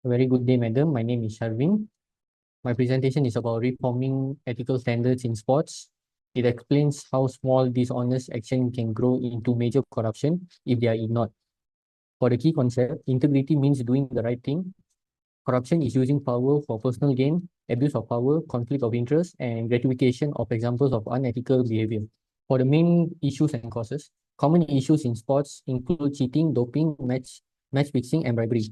A very good day, madam. My name is Sharvin. My presentation is about reforming ethical standards in sports. It explains how small dishonest action can grow into major corruption if they are ignored. For the key concept, integrity means doing the right thing. Corruption is using power for personal gain, abuse of power, conflict of interest, and gratification of examples of unethical behavior. For the main issues and causes, common issues in sports include cheating, doping, match fixing, and bribery.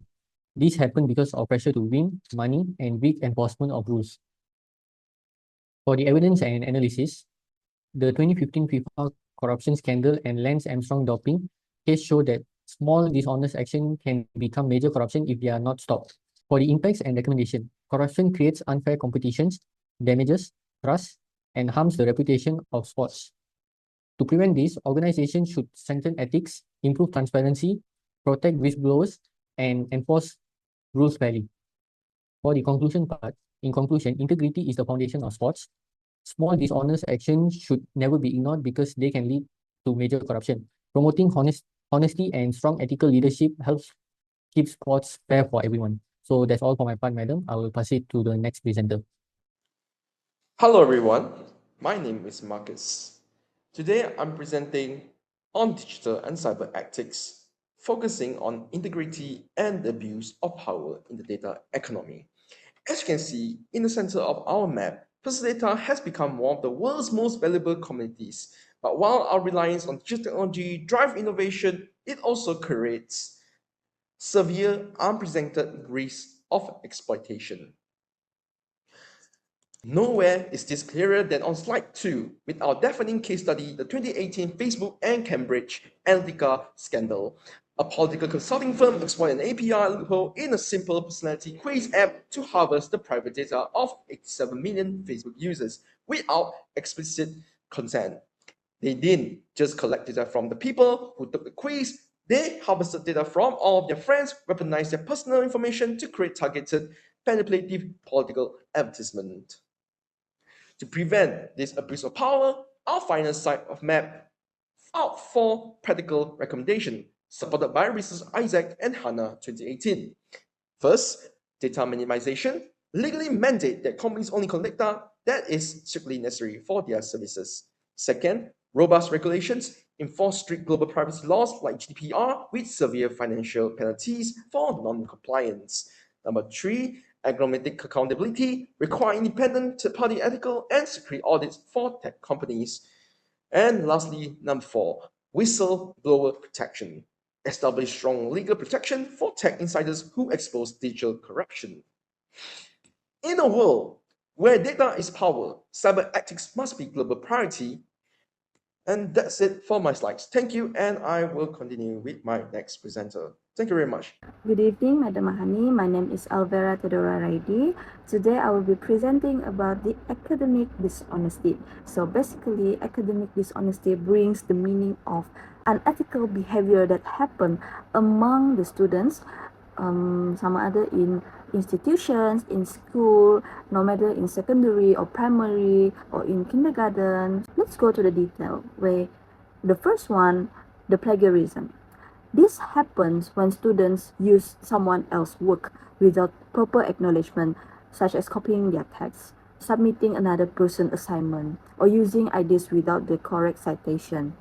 This happened because of pressure to win, money, and weak enforcement of rules. For the evidence and analysis, the 2015 FIFA corruption scandal and Lance Armstrong doping case show that small dishonest action can become major corruption if they are not stopped. For the impacts and recommendation, corruption creates unfair competitions, damages trust, and harms the reputation of sports. To prevent this, organizations should strengthen ethics, improve transparency, protect whistleblowers, and enforce rules fairly. For the conclusion part, in conclusion, integrity is the foundation of sports. Small dishonest actions should never be ignored because they can lead to major corruption. Promoting honesty and strong ethical leadership helps keep sports fair for everyone. So that's all for my part, madam. I will pass it to the next presenter. Hello everyone, my name is Marcus. Today I'm presenting on digital and cyber ethics, focusing on integrity and the abuse of power in the data economy. As you can see in the center of our map, personal data has become one of the world's most valuable commodities. But while our reliance on digital technology drives innovation, it also creates severe unprecedented risks of exploitation. Nowhere is this clearer than on slide 2 with our defining case study, the 2018 Facebook and Cambridge Analytica scandal. A political consulting firm exploited an API loophole in a simple personality quiz app to harvest the private data of 87 million Facebook users without explicit consent. They didn't just collect data from the people who took the quiz, they harvested data from all of their friends, weaponized their personal information to create targeted, manipulative political advertisement. To prevent this abuse of power, our final site of map out 4 practical recommendations supported by research Isaac and Hannah 2018. First, data minimization. Legally mandate that companies only collect data that is strictly necessary for their services. Second, robust regulations. Enforce strict global privacy laws like GDPR with severe financial penalties for non-compliance. Number 3, aggregated accountability, require independent third-party ethical and security audits for tech companies. And lastly, number 4, whistleblower protection. Establish strong legal protection for tech insiders who expose digital corruption. In a world where data is power, cyber ethics must be global priority. And that's it for my slides. Thank you, and I will continue with my next presenter. Thank you very much. Good evening, Madam Mahani. My name is Alvera Tedora Raidi. Today I will be presenting about the academic dishonesty. So basically, academic dishonesty brings the meaning of unethical behavior that happen among the students, some other in institutions, in school, no matter in secondary or primary or in kindergarten. Let's go to the detail where the first one, the plagiarism. This happens when students use someone else's work without proper acknowledgement, such as copying their text, submitting another person's assignment, or using ideas without the correct citation.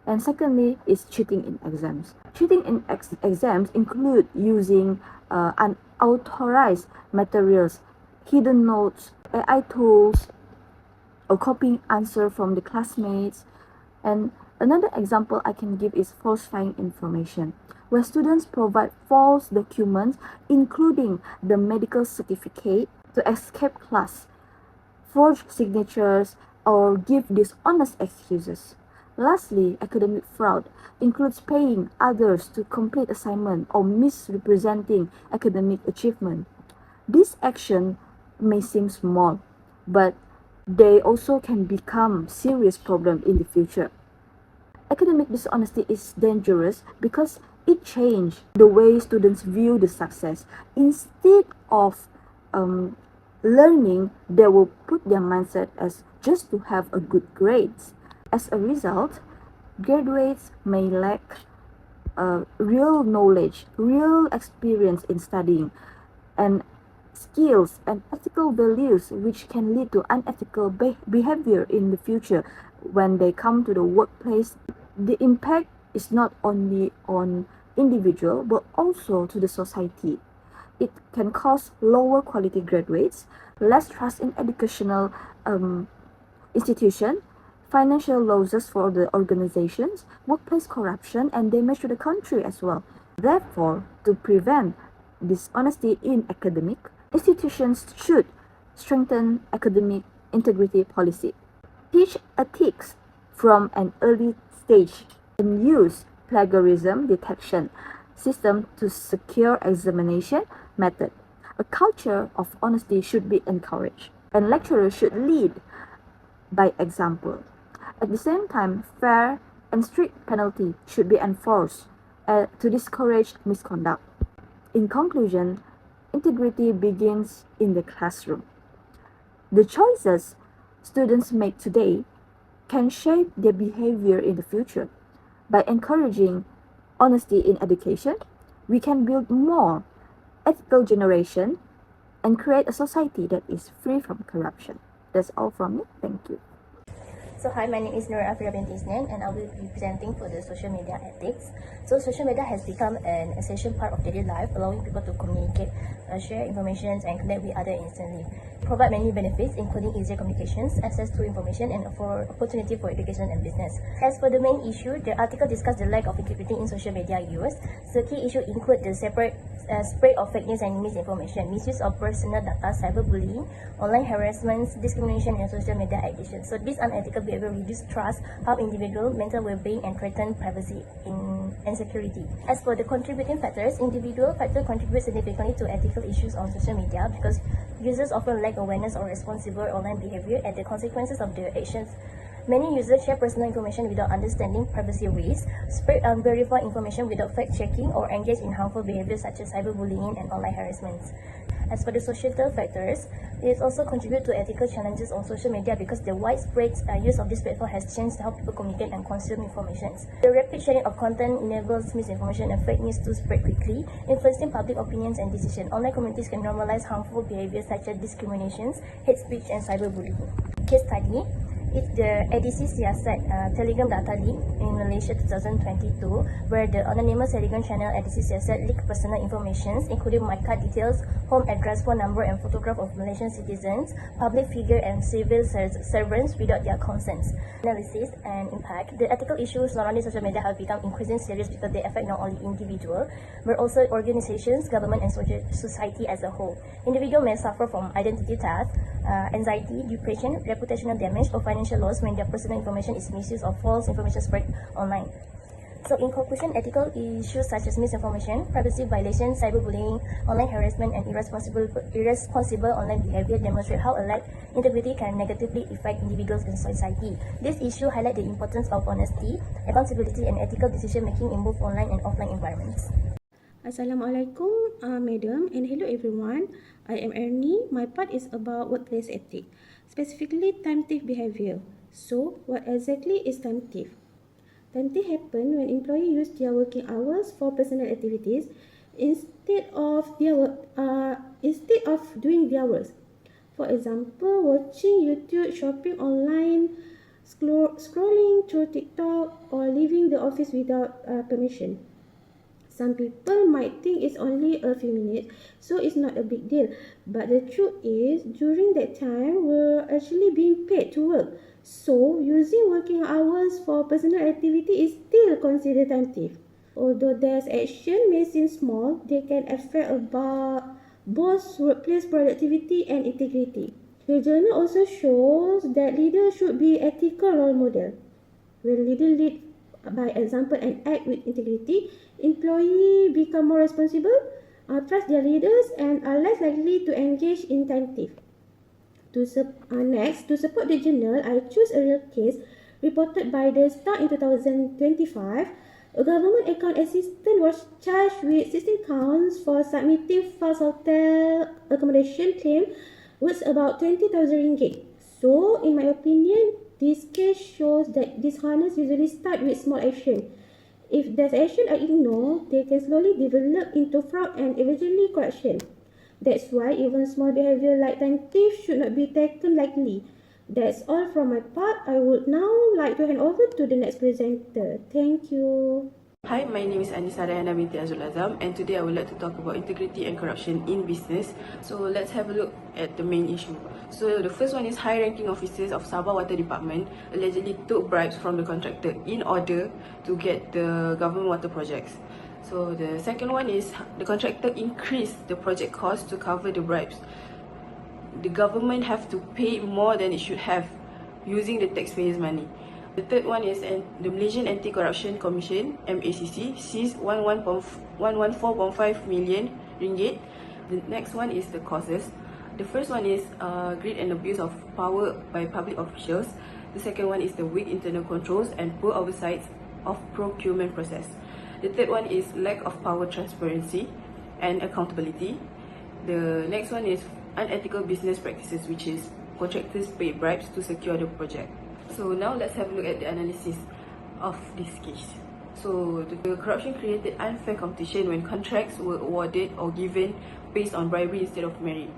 And secondly is cheating in exams. Cheating in exams include using unauthorized materials, hidden notes, AI tools, or copying answer from the classmates. And another example I can give is falsifying information, where students provide false documents, including the medical certificate, to escape class, forge signatures, or give dishonest excuses. Lastly, academic fraud includes paying others to complete assignment or misrepresenting academic achievement. This action may seem small, but they also can become serious problem in the future. Academic dishonesty is dangerous because it changes the way students view the success. Instead of learning, they will put their mindset as just to have a good grades. As a result, graduates may lack real knowledge, real experience in studying, and skills and ethical values which can lead to unethical behavior in the future when they come to the workplace. The impact is not only on individual but also to the society. It can cause lower quality graduates, less trust in educational institution, financial losses for the organizations, workplace corruption, and damage to the country as well. Therefore, to prevent dishonesty in academic, institutions should strengthen academic integrity policy, teach ethics from an early stage, and use plagiarism detection system to secure examination method. A culture of honesty should be encouraged, and lecturers should lead by example. At the same time, fair and strict penalty should be enforced to discourage misconduct. In conclusion, integrity begins in the classroom. The choices students make today can shape their behavior in the future. By encouraging honesty in education, we can build more ethical generation and create a society that is free from corruption. That's all from me. Thank you. So hi, my name is Nur Afira binti Isnan and I will be presenting for the social media ethics. So social media has become an essential part of daily life, allowing people to communicate, share information and connect with others instantly. Provide many benefits including easier communications, access to information and for opportunity for education and business. As for the main issue, the article discussed the lack of integrity in social media use. So key issue include the spread of fake news and misinformation, misuse of personal data, cyberbullying, online harassment, discrimination and social media addiction. So this unethical behavior reduce trust, harm individual mental well-being and threaten privacy and security. As for the contributing factors, individual factors contribute significantly to ethical issues on social media because users often lack awareness or responsible online behavior and the consequences of their actions. Many users share personal information without understanding privacy risks, spread unverified information without fact-checking, or engage in harmful behaviors such as cyberbullying and online harassment. As for the societal factors, it also contributes to ethical challenges on social media because the widespread use of this platform has changed how people communicate and consume information. The rapid sharing of content enables misinformation and fake news to spread quickly, influencing public opinions and decisions. Online communities can normalize harmful behaviors such as discriminations, hate speech, and cyberbullying. Case study. It's the Edisi Siasat Telegram data leak in Malaysia 2022, where the anonymous Telegram channel Edisi Siasat leaked personal information, including my card details, home address, phone number, and photograph of Malaysian citizens, public figure, and civil servants without their consent. Analysis and impact. The ethical issues surrounding social media have become increasingly serious because they affect not only individuals, but also organizations, government, and society as a whole. Individuals may suffer from identity theft, anxiety, depression, reputational damage, or financial loss when their personal information is misused or false information spread online. So in conclusion, ethical issues such as misinformation, privacy violations, cyberbullying, online harassment, and irresponsible online behavior demonstrate how a lack integrity can negatively affect individuals and society. This issue highlights the importance of honesty, accountability, and ethical decision-making in both online and offline environments. Assalamualaikum, Madam, and hello everyone. I am Ernie. My part is about workplace ethics, specifically time thief behavior. So, what exactly is time thief? Time thief happens when employees use their working hours for personal activities instead of doing their work. For example, watching YouTube, shopping online, scrolling through TikTok, or leaving the office without permission. Some people might think it's only a few minutes, so it's not a big deal. But the truth is, during that time, we're actually being paid to work. So, using working hours for personal activity is still considered time thief. Although their action may seem small, they can affect about both workplace productivity and integrity. The journal also shows that leaders should be ethical role model. When leaders lead by example and act with integrity, employees become more responsible, trust their leaders, and are less likely to engage in time thief. Next, to support the journal, I choose a real case reported by the Star in 2025. A government account assistant was charged with 16 counts for submitting false hotel accommodation claim worth about 20,000 ringgit. So, in my opinion, this case shows that dishonest usually start with small action. If these actions are ignored, they can slowly develop into fraud and eventually corruption. That's why even small behavior like time theft should not be taken lightly. That's all from my part. I would now like to hand over to the next presenter. Thank you. Hi, my name is Anissa Rayana binti Azul Azam, and today I would like to talk about integrity and corruption in business. So let's have a look at the main issue. So the first one is high-ranking officers of Sabah Water Department allegedly took bribes from the contractor in order to get the government water projects. So the second one is the contractor increased the project cost to cover the bribes. The government have to pay more than it should have using the taxpayers' money. The third one is the Malaysian Anti-Corruption Commission, MACC, seized 114.5 million ringgit. The next one is the causes. The first one is greed and abuse of power by public officials. The second one is the weak internal controls and poor oversight of procurement process. The third one is lack of power transparency and accountability. The next one is unethical business practices, which is contractors pay bribes to secure the project. So now let's have a look at the analysis of this case. So the corruption created unfair competition when contracts were awarded or given based on bribery instead of merit.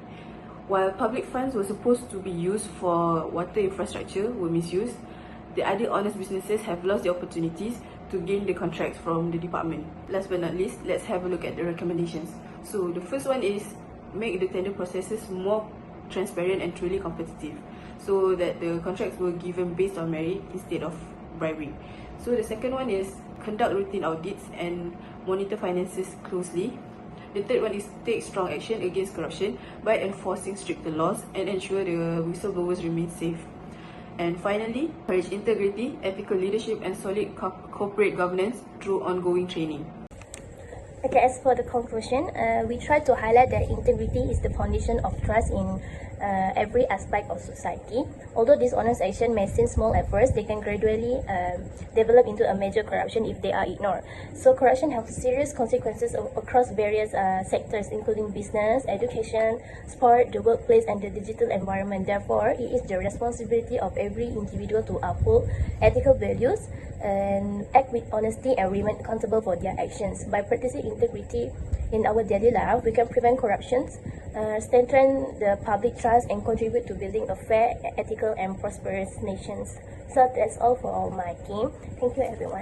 While public funds were supposed to be used for water infrastructure were misused, the other honest businesses have lost the opportunities to gain the contracts from the department. Last but not least, let's have a look at the recommendations. So the first one is make the tender processes more transparent and truly competitive, so that the contracts were given based on merit instead of bribery. So the second one is conduct routine audits and monitor finances closely. The third one is take strong action against corruption by enforcing stricter laws and ensure the whistleblowers remain safe. And finally, encourage integrity, ethical leadership and solid corporate governance through ongoing training. Okay, as for the conclusion, we try to highlight that integrity is the foundation of trust in every aspect of society. Although dishonest action may seem small at first, they can gradually develop into a major corruption if they are ignored. So corruption has serious consequences across various sectors, including business, education, sport, the workplace, and the digital environment. Therefore, it is the responsibility of every individual to uphold ethical values and act with honesty and remain accountable for their actions. By practicing integrity in our daily life, we can prevent corruptions, strengthen the public trust, and contribute to building a fair, ethical, and prosperous nations. So that's all for my team. Thank you, everyone.